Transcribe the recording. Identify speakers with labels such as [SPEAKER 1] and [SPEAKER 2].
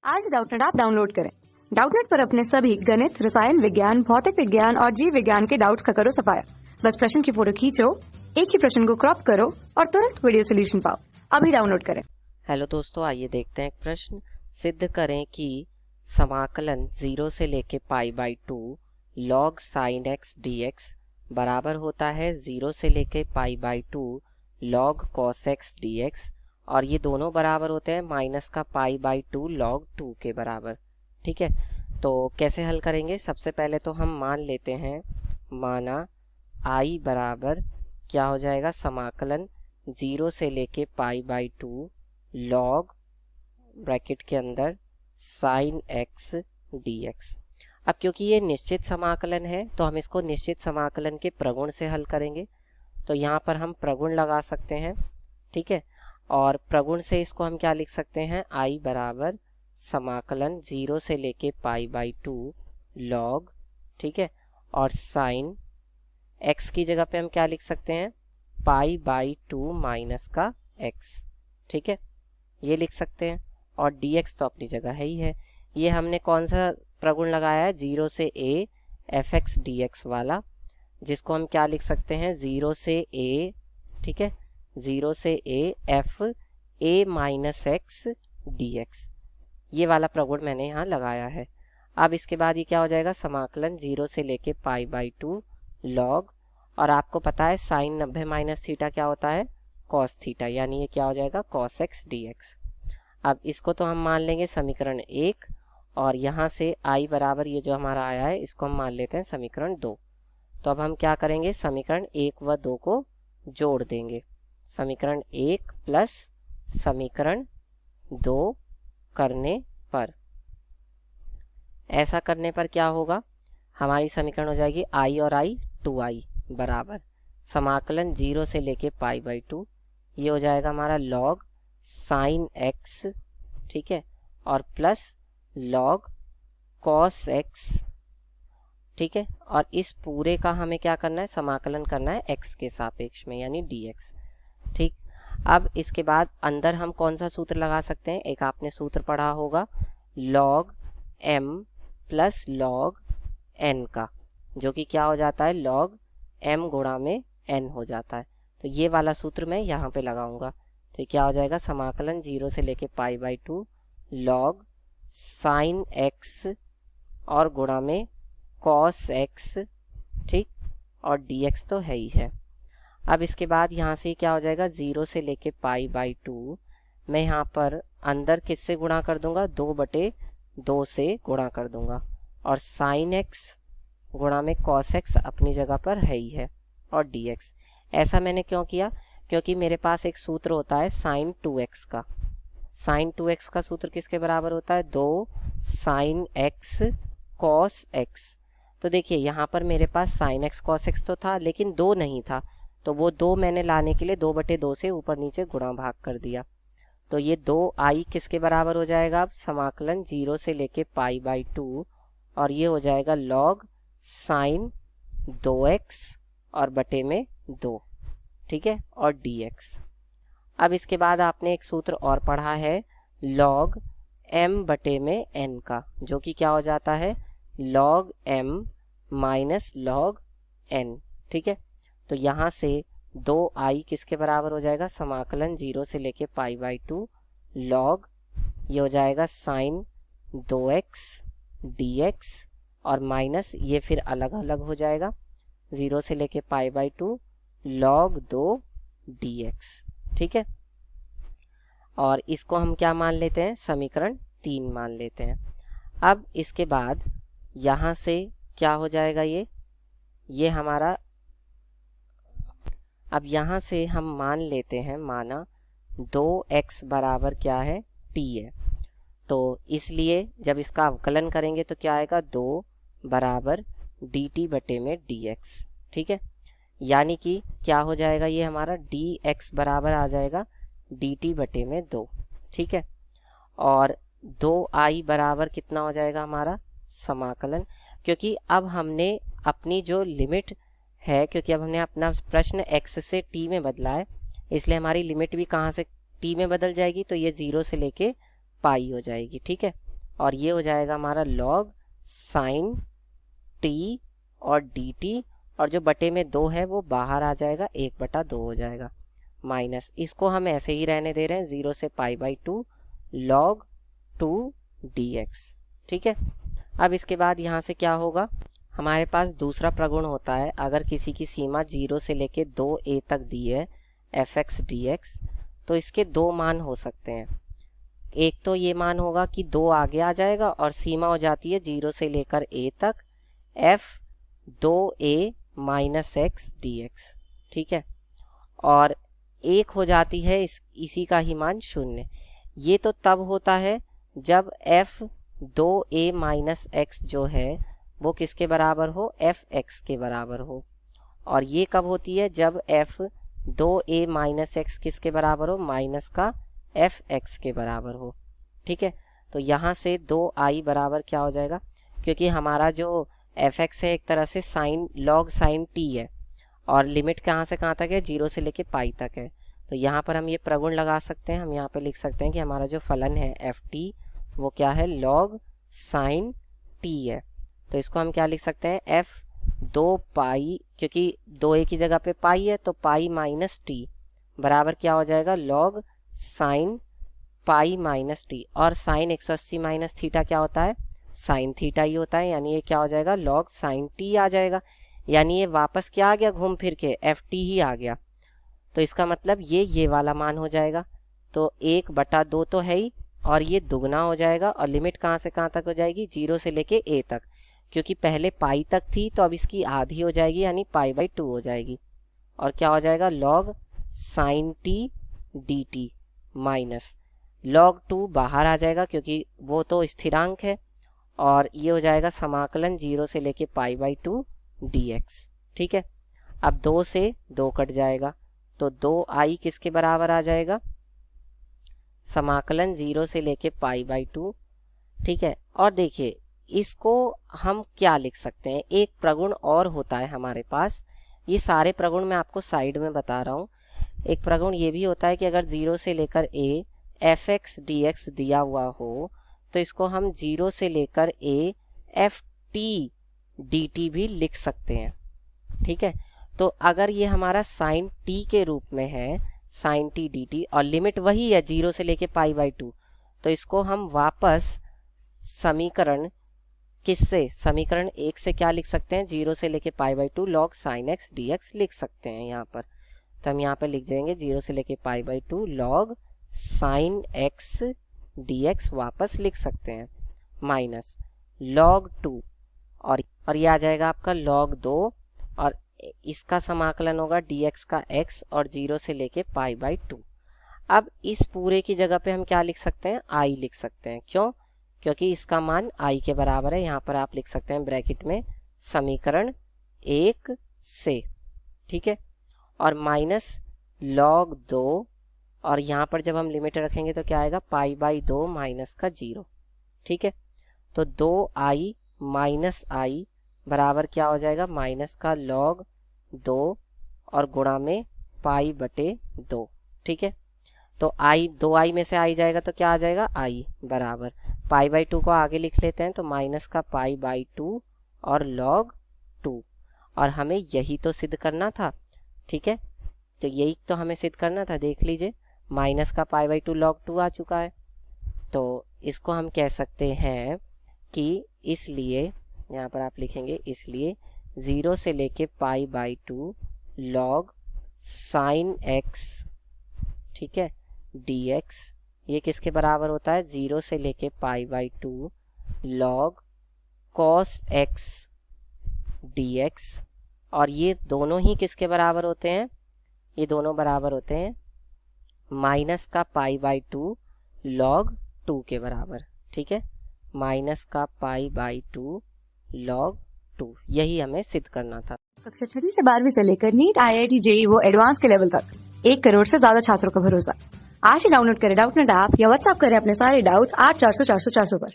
[SPEAKER 1] आज Doubtnut app download करें। Doubtnut पर अपने सभी गणित, रसायन विज्ञान, भौतिक विज्ञान और जीव विज्ञान के डाउट्स का करो सफाया। बस प्रश्न की फोटो खींचो, एक ही प्रश्न को क्रॉप करो और तुरंत वीडियो सोल्यूशन पाओ। अभी डाउनलोड करें।
[SPEAKER 2] हेलो दोस्तों, आइए देखते हैं एक प्रश्न। सिद्ध करें कि समाकलन 0 से लेके π/2 log sin x dx बराबर होता है 0 से लेके π/2 log cos x dx, और ये दोनों बराबर होते हैं माइनस का π/2 log 2 के बराबर। ठीक है, तो कैसे हल करेंगे? सबसे पहले तो हम मान लेते हैं, माना i बराबर क्या हो जाएगा, समाकलन 0 से लेके π/2 log ब्रैकेट के अंदर sin x dx। अब क्योंकि ये निश्चित समाकलन है तो हम इसको निश्चित समाकलन के प्रगुण से हल करेंगे। तो यहाँ पर हम प्रगुण लगा सकते हैं, ठीक है, और प्रगुण से इसको हम क्या लिख सकते हैं, i बराबर समाकलन 0 से लेके π/2 log, ठीक है, और sin x की जगह पे हम क्या लिख सकते हैं, π/2 माइनस का x, ठीक है, ये लिख सकते हैं। और dx तो अपनी जगह है ही है। ये हमने कौन सा प्रगुण लगाया है, 0 से a fx dx वाला, जिसको हम क्या लिख सकते हैं, 0 से a, ठीक है, 0 से a f a minus x dx, ये वाला प्रगुण मैंने यहाँ लगाया है। अब इसके बाद ये क्या हो जाएगा, समाकलन 0 से लेके π/2 log, और आपको पता है साइन 90 माइनस थीटा क्या होता है, cos थीटा, यानी ये क्या हो जाएगा, cos x dx। अब इसको तो हम मान लेंगे समीकरण 1, और यहाँ से i बराबर ये जो हमारा आया है इसको हम मान लेते हैं समीकरण 2। तो अब हम क्या करेंगे, समीकरण 1 व 2 को जोड़ देंगे। समीकरण 1 प्लस समीकरण 2 करने पर, ऐसा करने पर क्या होगा, हमारी समीकरण हो जाएगी i और i 2i बराबर समाकलन 0 से लेके π/2, ये हो जाएगा हमारा log sin x, ठीक है, और प्लस log cos x, ठीक है, और इस पूरे का हमें क्या करना है, समाकलन करना है x के सापेक्ष में, यानी dx। ठीक, अब इसके बाद अंदर हम कौन सा सूत्र लगा सकते हैं, एक आपने सूत्र पढ़ा होगा log m plus log n का, जो कि क्या हो जाता है, log m गुणा में n हो जाता है। तो ये वाला सूत्र मैं यहाँ पे लगाऊंगा। तो क्या हो जाएगा, समाकलन 0 से लेके π/2 log sin x और गुणा में cos x, ठीक, और dx तो है ही है। अब इसके बाद यहाँ से क्या हो जाएगा, 0 से लेके π/2 मैं यहाँ पर अंदर किससे गुणा कर दूंगा, 2/2 से गुणा कर दूंगा, और sin x गुणा में cos x अपनी जगह पर है ही है, और dx। ऐसा मैंने क्यों किया, क्योंकि मेरे पास एक सूत्र होता है sin 2x का। sin 2x का सूत्र किसके बराबर होता है, 2 sin x cos x। तो देखिए यहाँ पर मेरे पास sin x cos x तो था, लेकिन 2 नहीं था, तो वो 2 मैंने लाने के लिए 2/2 से ऊपर नीचे गुणा भाग कर दिया। तो ये 2i किसके बराबर हो जाएगा, अब समाकलन 0 से लेके π/2, और ये हो जाएगा log sin 2x और बटे में 2, ठीक है, और dx। अब इसके बाद आपने एक सूत्र और पढ़ा है log m बटे में n का, जो कि क्या हो जाता है, log m minus log n, ठीक है। तो यहाँ से 2i किसके बराबर हो जाएगा, समाकलन 0 से लेके π/2 log, ये हो जाएगा sin 2x dx, और माइनस ये फिर अलग अलग हो जाएगा, 0 से लेके π/2 log 2 dx, ठीक है। और इसको हम क्या मान लेते हैं, समीकरण 3 मान लेते हैं। अब इसके बाद यहाँ से क्या हो जाएगा, ये हमारा, अब यहाँ से हम मान लेते हैं, माना 2x बराबर क्या है, t है, तो इसलिए जब इसका अवकलन करेंगे तो क्या आएगा, 2 बराबर dt बटे में dx, ठीक है, यानी कि क्या हो जाएगा, ये हमारा dx बराबर आ जाएगा dt बटे में 2, ठीक है, और 2i बराबर कितना हो जाएगा हमारा समाकलन, क्योंकि अब हमने अपनी जो लिमिट है, क्योंकि अब हमने अपना प्रश्न x से t में बदला है, इसलिए हमारी लिमिट भी कहाँ से t में बदल जाएगी, तो ये 0 से लेके पाई हो जाएगी, ठीक है। और ये हो जाएगा हमारा लॉग साइन टी और डी टी, और जो बटे में 2 है वो बाहर आ जाएगा, 1/2 हो जाएगा, माइनस इसको हम ऐसे ही रहने दे रहे हैं 0 से π/2 log 2 dx। ठीक है, अब इसके बाद यहाँ से क्या होगा, हमारे पास दूसरा प्रगुण होता है, अगर किसी की सीमा 0 से लेके 2a तक दी है fx dx, तो इसके 2 मान हो सकते हैं। एक तो ये मान होगा कि 2 आगे आ जाएगा और सीमा हो जाती है 0 से लेकर a तक f 2a minus x dx। ठीक है, और एक हो जाती है इसी का ही मान 0। ये तो तब होता है जब f 2a माइनस x जो है वो किसके बराबर हो, fx के बराबर हो। और ये कब होती है, जब f 2a माइनस x किसके बराबर हो, माइनस का fx के बराबर हो। ठीक है, तो यहाँ से 2i बराबर क्या हो जाएगा, क्योंकि हमारा जो fx है एक तरह से साइन लॉग साइन t है, और लिमिट कहाँ से कहाँ तक है, 0 से लेके पाई तक है। तो यहाँ पर हम ये प्रगुण लगा सकते हैं, हम यहाँ पे लिख सकते हैं कि हमारा जो फलन है ft वो क्या है, लॉग साइन t है। तो इसको हम क्या लिख सकते हैं, f 2 पाई, क्योंकि 2a की जगह पे पाई है तो पाई माइनस टी बराबर क्या हो जाएगा, log sine pi minus T. और साइन 180 माइनस थीटा क्या होता है, साइन थीटा ही होता है, यानी ये क्या हो जाएगा, लॉग साइन टी आ जाएगा। यानी ये वापस क्या आ गया, घूम फिर के ft ही आ गया। तो इसका मतलब ये वाला मान हो जाएगा। तो 1/2 तो है ही, और ये दुगना हो जाएगा, और लिमिट कहाँ से कहाँ तक हो जाएगी, 0 से लेके a तक, क्योंकि पहले पाई तक थी तो अब इसकी आधी हो जाएगी, यानी π/2 हो जाएगी। और क्या हो जाएगा, log sign T D T minus log 2 बाहर आ जाएगा क्योंकि वो तो स्थिरांक है, और ये हो जाएगा समाकलन 0 से लेके π/2 dx। ठीक है, अब 2 से 2 कट जाएगा तो 2i किसके बराबर आ जाएगा, समाकलन 0 से लेके π/2। ठीक है, और देखिए इसको हम क्या लिख सकते हैं, एक प्रगुण और होता है हमारे पास, ये सारे प्रगुण मैं आपको साइड में बता रहा हूँ। एक प्रगुण ये भी होता है कि अगर 0 से लेकर a fx dx दिया हुआ हो तो इसको हम 0 से लेकर a ft dt भी लिख सकते हैं। ठीक है, तो अगर ये हमारा साइन t के रूप में है, साइन t dt, और लिमिट वही है 0 से लेके π/2, तो इसको हम वापस समीकरण किससे, समीकरण 1 से क्या लिख सकते हैं, 0 से लेके π/2 log sin x dx लिख सकते हैं यहाँ पर। तो हम यहाँ पर लिख देंगे 0 से लेके π/2 log sin x dx वापस लिख सकते हैं, माइनस log 2, और ये आ जाएगा आपका log 2, और इसका समाकलन होगा dx का x, और 0 से लेके π/2। अब इस पूरे की जगह पे हम क्या लिख सकते हैं, i लिख सकते हैं। क्यों, क्योंकि इसका मान i के बराबर है। यहाँ पर आप लिख सकते हैं ब्रैकेट में समीकरण 1 से। ठीक है, और माइनस log 2, और यहाँ पर जब हम लिमिट रखेंगे तो क्या आएगा, π/2 माइनस का 0। ठीक है, तो 2i माइनस i बराबर क्या हो जाएगा, माइनस का log 2 और गुणा में π/2। ठीक है, तो i 2i में से i जाएगा तो क्या आ जाएगा, i बराबर π/2 को आगे लिख लेते हैं, तो माइनस का π/2 और log 2, और हमें यही तो सिद्ध करना था। ठीक है, तो यही तो हमें सिद्ध करना था, देख लीजिए माइनस का π/2 log 2 आ चुका है। तो इसको हम कह सकते हैं कि इसलिए, यहाँ पर आप लिखेंगे इसलिए 0 से लेके π/2 log sin x, ठीक है, dx, ये किसके बराबर होता है, 0 से लेके π/2 log cos x dx, और ये दोनों ही किसके बराबर होते हैं, ये दोनों बराबर होते हैं माइनस का π/2 log 2 के बराबर। ठीक है, माइनस का π/2 log 2, यही हमें सिद्ध करना था।
[SPEAKER 1] कक्षा 6 से 12वीं से लेकर नीट, IIT, JEE वो एडवांस के लेवल तक 1 करोड़ से ज्यादा छात्रों का भरोसा। आज ही डाउनलोड करें डाउटनेट ऐप या व्हाट्सएप करें अपने सारे डाउट्स 8400 400 400 पर।